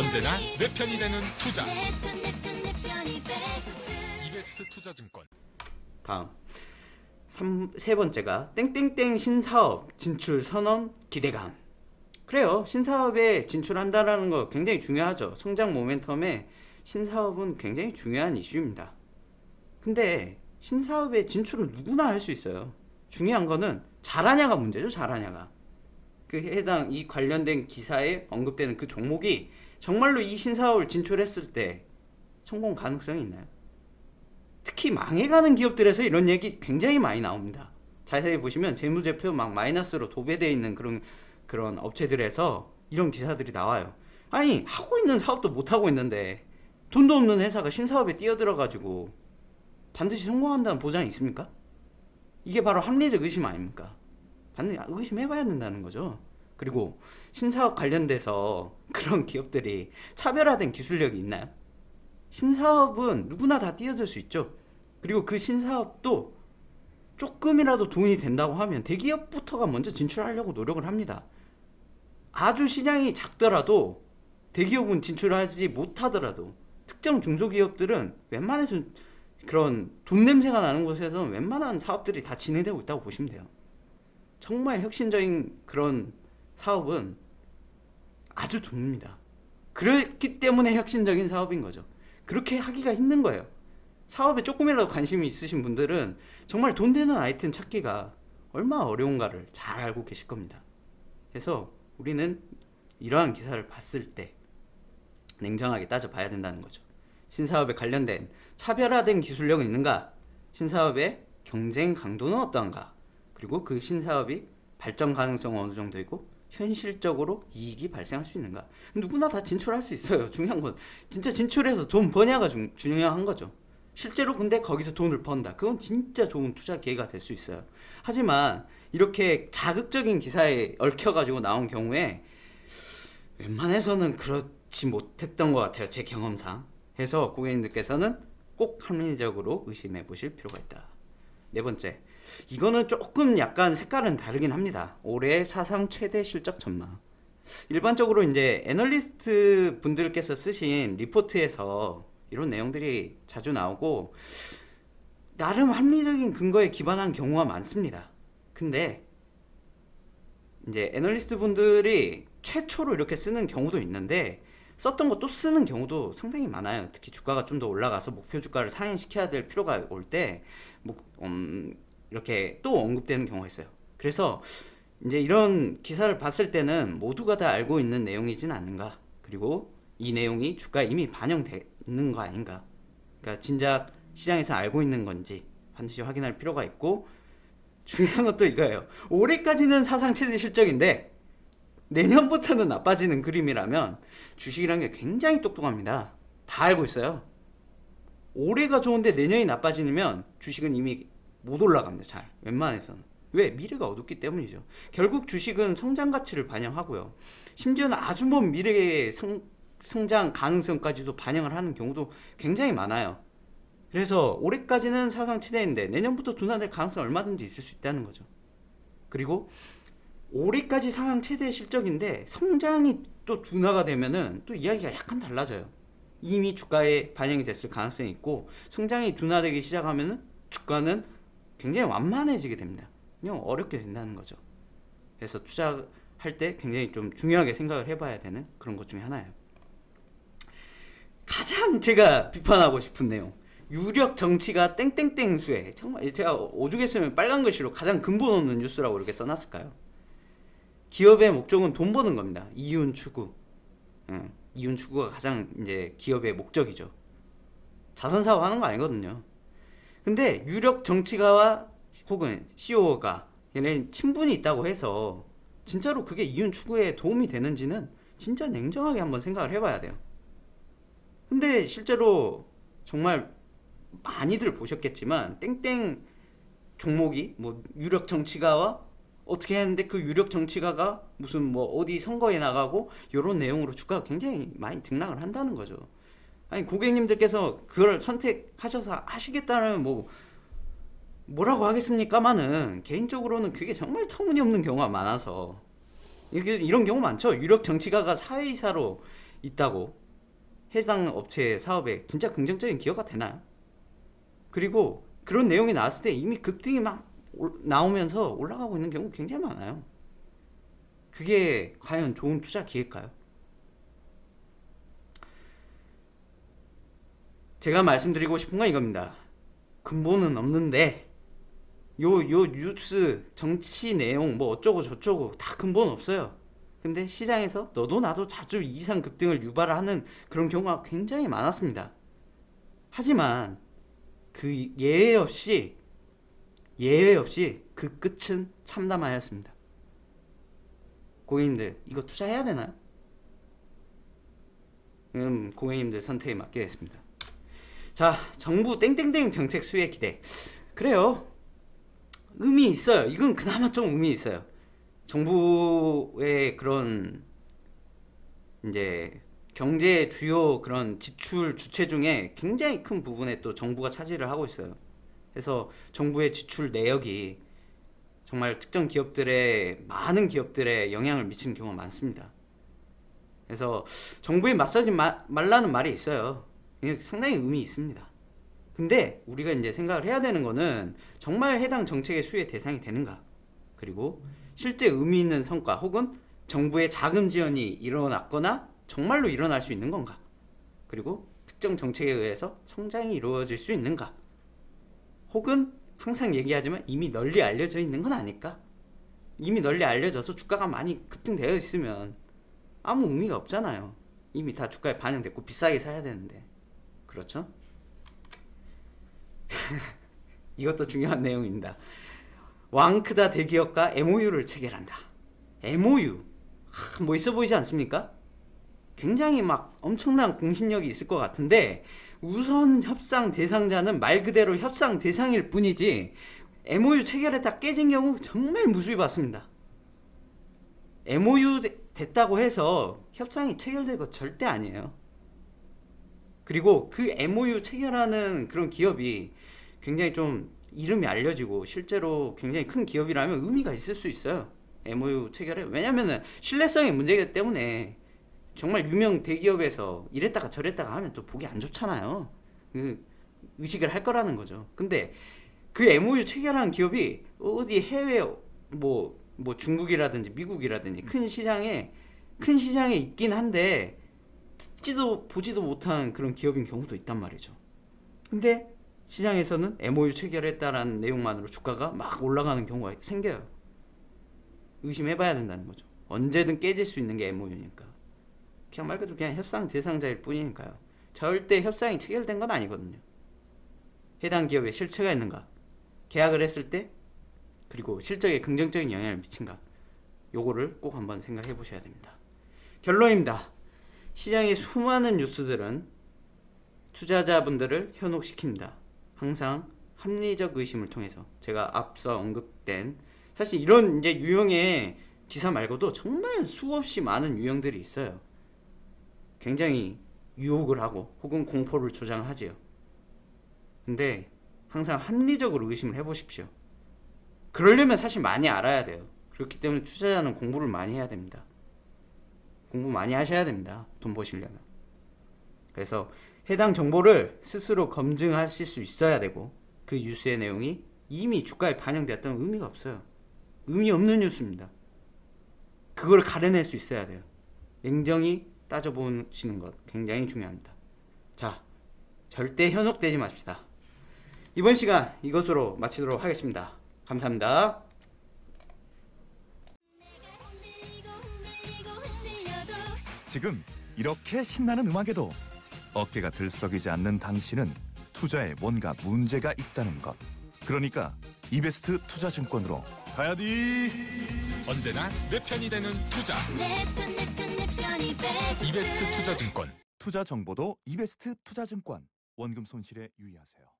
언제나 내 편이 되는 투자. 이베스트 투자증권. 다음 세 번째가 땡땡땡 신사업 진출 선언 기대감. 그래요, 신사업에 진출한다라는 거 굉장히 중요하죠. 성장 모멘텀에 신사업은 굉장히 중요한 이슈입니다. 근데 신사업에 진출은 누구나 할 수 있어요. 중요한 거는 잘하냐가 문제죠. 잘하냐가. 그 해당 이 관련된 기사에 언급되는 그 종목이 정말로 이 신사업을 진출했을 때 성공 가능성이 있나요? 특히 망해가는 기업들에서 이런 얘기 굉장히 많이 나옵니다. 자세히 보시면 재무제표 막 마이너스로 도배되어 있는 그런 업체들에서 이런 기사들이 나와요. 아니, 하고 있는 사업도 못하고 있는데 돈도 없는 회사가 신사업에 뛰어들어가지고 반드시 성공한다는 보장이 있습니까? 이게 바로 합리적 의심 아닙니까? 반드시 의심해봐야 된다는 거죠. 그리고 신사업 관련돼서 그런 기업들이 차별화된 기술력이 있나요? 신사업은 누구나 다 뛰어들 수 있죠. 그리고 그 신사업도 조금이라도 돈이 된다고 하면 대기업부터가 먼저 진출하려고 노력을 합니다. 아주 시장이 작더라도 대기업은 진출하지 못하더라도 특정 중소기업들은 웬만해서 그런 돈 냄새가 나는 곳에서는 웬만한 사업들이 다 진행되고 있다고 보시면 돼요. 정말 혁신적인 그런 사업은 아주 드뭅니다. 그렇기 때문에 혁신적인 사업인 거죠. 그렇게 하기가 힘든 거예요. 사업에 조금이라도 관심이 있으신 분들은 정말 돈 되는 아이템 찾기가 얼마나 어려운가를 잘 알고 계실 겁니다. 그래서 우리는 이러한 기사를 봤을 때 냉정하게 따져봐야 된다는 거죠. 신사업에 관련된 차별화된 기술력은 있는가? 신사업의 경쟁 강도는 어떠한가? 그리고 그 신사업이 발전 가능성은 어느 정도 있고 현실적으로 이익이 발생할 수 있는가? 누구나 다 진출할 수 있어요. 중요한 건 진짜 진출해서 돈 버냐가 중요한 거죠. 실제로 근데 거기서 돈을 번다. 그건 진짜 좋은 투자 기회가 될 수 있어요. 하지만 이렇게 자극적인 기사에 얽혀가지고 나온 경우에 웬만해서는 그렇지 못했던 것 같아요. 제 경험상. 해서 고객님들께서는 꼭 합리적으로 의심해 보실 필요가 있다. 네 번째, 이거는 조금 약간 색깔은 다르긴 합니다. 올해 사상 최대 실적 전망. 일반적으로 이제 애널리스트 분들께서 쓰신 리포트에서 이런 내용들이 자주 나오고 나름 합리적인 근거에 기반한 경우가 많습니다. 근데 이제 애널리스트 분들이 최초로 이렇게 쓰는 경우도 있는데 썼던 거 또 쓰는 경우도 상당히 많아요. 특히 주가가 좀 더 올라가서 목표 주가를 상향시켜야 될 필요가 올 때 이렇게 또 언급되는 경우가 있어요. 그래서 이제 이런 기사를 봤을 때는 모두가 다 알고 있는 내용이진 않는가, 그리고 이 내용이 주가에 이미 반영돼 있는 거 아닌가, 그러니까 진작 시장에서 알고 있는 건지 반드시 확인할 필요가 있고, 중요한 것도 이거예요. 올해까지는 사상 최대 실적인데 내년부터는 나빠지는 그림이라면 주식이라는 게 굉장히 똑똑합니다. 다 알고 있어요. 올해가 좋은데 내년이 나빠지면 주식은 이미 못 올라갑니다. 잘 웬만해서는. 왜? 미래가 어둡기 때문이죠. 결국 주식은 성장 가치를 반영하고요, 심지어는 아주 먼 미래의 성장 가능성까지도 반영을 하는 경우도 굉장히 많아요. 그래서 올해까지는 사상 최대인데 내년부터 둔화될 가능성이 얼마든지 있을 수 있다는 거죠. 그리고 올해까지 사상 최대 실적인데 성장이 또 둔화가 되면은 또 이야기가 약간 달라져요. 이미 주가에 반영이 됐을 가능성이 있고, 성장이 둔화되기 시작하면은 주가는 굉장히 완만해지게 됩니다. 그냥 어렵게 된다는 거죠. 그래서 투자할 때 굉장히 좀 중요하게 생각을 해봐야 되는 그런 것 중에 하나예요. 가장 제가 비판하고 싶은 내용, 유력 정치가 땡땡땡 수에, 정말 제가 오죽 했으면 빨간 글씨로 가장 근본 없는 뉴스라고 이렇게 써놨을까요? 기업의 목적은 돈 버는 겁니다. 이윤 추구. 이윤 추구가 가장 이제 기업의 목적이죠. 자선 사업하는 거 아니거든요. 근데 유력 정치가와 혹은 CEO가 얘네 친분이 있다고 해서 진짜로 그게 이윤 추구에 도움이 되는지는 진짜 냉정하게 한번 생각을 해봐야 돼요. 근데 실제로 정말 많이들 보셨겠지만 땡땡 종목이 뭐 유력 정치가와 어떻게 했는데 그 유력 정치가가 무슨 뭐 어디 선거에 나가고 이런 내용으로 주가가 굉장히 많이 등락을 한다는 거죠. 아니, 고객님들께서 그걸 선택하셔서 하시겠다는 뭐라고 하겠습니까마는 개인적으로는 그게 정말 터무니없는 경우가 많아서 이런 경우 많죠. 유력 정치가가 사회이사로 있다고 해당 업체의 사업에 진짜 긍정적인 기여가 되나요? 그리고 그런 내용이 나왔을 때 이미 급등이 막 나오면서 올라가고 있는 경우 굉장히 많아요. 그게 과연 좋은 투자 기회일까요? 제가 말씀드리고 싶은 건 이겁니다. 근본은 없는데 요 뉴스 정치 내용 뭐 어쩌고 저쩌고 다 근본 없어요. 근데 시장에서 너도 나도 자주 이상 급등을 유발하는 그런 경우가 굉장히 많았습니다. 하지만 그 예외 없이 그 끝은 참담하였습니다. 고객님들 이거 투자해야 되나요? 고객님들 선택에 맡기겠습니다. 자, 정부 땡땡땡 정책 수혜 기대. 그래요. 의미 있어요. 이건 그나마 좀 의미 있어요. 정부의 그런 이제 경제 주요 그런 지출 주체 중에 굉장히 큰 부분에 또 정부가 차지를 하고 있어요. 그래서 정부의 지출 내역이 정말 특정 기업들의 많은 기업들에 영향을 미치는 경우가 많습니다. 그래서 정부에 맞서지 말라는 말이 있어요. 이게 상당히 의미 있습니다. 근데 우리가 이제 생각을 해야 되는 거는 정말 해당 정책의 수혜 대상이 되는가, 그리고 실제 의미 있는 성과 혹은 정부의 자금 지원이 일어났거나 정말로 일어날 수 있는 건가, 그리고 특정 정책에 의해서 성장이 이루어질 수 있는가, 혹은 항상 얘기하지만 이미 널리 알려져 있는 건 아닐까? 이미 널리 알려져서 주가가 많이 급등되어 있으면 아무 의미가 없잖아요. 이미 다 주가에 반영됐고 비싸게 사야 되는데. 그렇죠? 이것도 중요한 내용입니다. 왕크다 대기업과 MOU를 체결한다. MOU 뭐 있어 보이지 않습니까? 굉장히 막 엄청난 공신력이 있을 것 같은데 우선 협상 대상자는 말 그대로 협상 대상일 뿐이지 MOU 체결했다 깨진 경우 정말 무수히 봤습니다. MOU 됐다고 해서 협상이 체결되고 절대 아니에요. 그리고 그 MOU 체결하는 그런 기업이 굉장히 좀 이름이 알려지고 실제로 굉장히 큰 기업이라면 의미가 있을 수 있어요. MOU 체결에. 왜냐면은 신뢰성의 문제이기 때문에 정말 유명 대기업에서 이랬다가 저랬다가 하면 또 보기 안 좋잖아요. 의식을 할 거라는 거죠. 근데 그 MOU 체결한 기업이 어디 해외 뭐 중국이라든지 미국이라든지 큰 시장에 있긴 한데 듣지도 보지도 못한 그런 기업인 경우도 있단 말이죠. 근데 시장에서는 MOU 체결했다라는 내용만으로 주가가 막 올라가는 경우가 생겨요. 의심해봐야 된다는 거죠. 언제든 깨질 수 있는 게 MOU니까. 그냥 말 그대로 그냥 협상 대상자일 뿐이니까요. 절대 협상이 체결된 건 아니거든요. 해당 기업에 실체가 있는가, 계약을 했을 때 그리고 실적에 긍정적인 영향을 미친가, 요거를 꼭 한번 생각해 보셔야 됩니다. 결론입니다. 시장의 수많은 뉴스들은 투자자분들을 현혹시킵니다. 항상 합리적 의심을 통해서. 제가 앞서 언급된 사실 이런 이제 유형의 기사 말고도 정말 수없이 많은 유형들이 있어요. 굉장히 유혹을 하고 혹은 공포를 조장하지요. 근데 항상 합리적으로 의심을 해보십시오. 그러려면 사실 많이 알아야 돼요. 그렇기 때문에 투자자는 공부를 많이 해야 됩니다. 공부 많이 하셔야 됩니다. 돈 버시려면. 그래서 해당 정보를 스스로 검증하실 수 있어야 되고, 그 뉴스의 내용이 이미 주가에 반영되었다면 의미가 없어요. 의미 없는 뉴스입니다. 그걸 가려낼 수 있어야 돼요. 냉정히 따져보시는 것 굉장히 중요합니다. 자, 절대 현혹되지 맙시다. 이번 시간 이것으로 마치도록 하겠습니다. 감사합니다. 지금 이렇게 신나는 음악에도 어깨가 들썩이지 않는 당신은 투자에 뭔가 문제가 있다는 것. 그러니까 이베스트 투자증권으로 가야지. 언제나 내 편이 되는 투자. 이베스트 투자증권. 투자 정보도 이베스트 투자증권. 원금 손실에 유의하세요.